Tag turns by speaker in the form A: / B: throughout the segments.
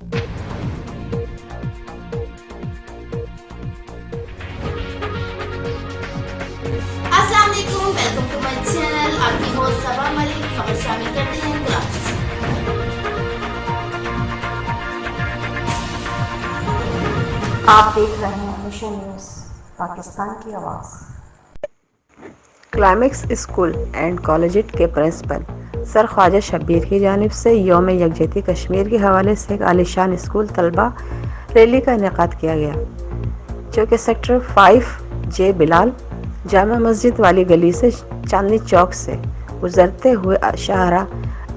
A: अस्सलाम वालेकुम, welcome to my channel. आपकी होस्ट सबा मलिक। खबर शामिल करते हैं कराची से।
B: आप देख रहे हैं मिशन न्यूज़ पाकिस्तान की आवाज़।
C: क्लाइमेक्स स्कूल एंड कॉलेजिएट के प्रिंसिपल सर ख्वाजा शब्बीर की जानिब से यौम यकजहती कश्मीर के हवाले से एक आलीशान स्कूल तलबा रैली का इनेकाद किया गया, जो कि सेक्टर 5 बिलाल जामा मस्जिद वाली गली से चांदनी चौक से गुजरते हुए शाहराह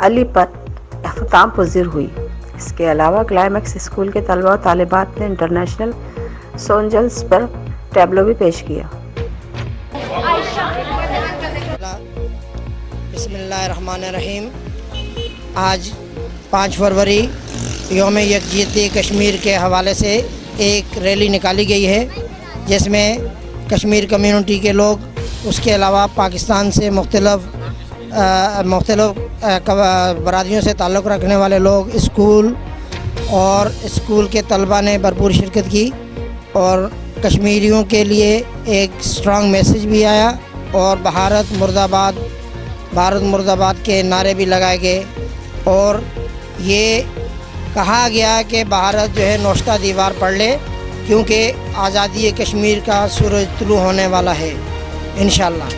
C: अली पर अख्ताम पजीर हुई। इसके अलावा क्लाइमेक्स स्कूल के तलबा और तालिबात ने इंटरनेशनल सोंजल्स पर टैब्लो भी पेश किया।
D: बिस्मिल्लाहिर्रहमानिर्रहीम। आज 5 फरवरी यौम यकजहती कश्मीर के हवाले से एक रैली निकाली गई है, जिसमें कश्मीर कम्युनिटी के लोग, उसके अलावा पाकिस्तान से मुख्तलिफ़ बरादरियों से ताल्लुक़ रखने वाले लोग, स्कूल और स्कूल के तलबा ने भरपूर शिरकत की और कश्मीरियों के लिए एक स्ट्रॉन्ग मैसेज भी आया और भारत मुर्दाबाद के नारे भी लगाए गए और ये कहा गया कि भारत जो है नौश्ता दीवार पढ़ ले, क्योंकि आज़ादी कश्मीर का सूरज तुलू होने वाला है इंशाअल्लाह।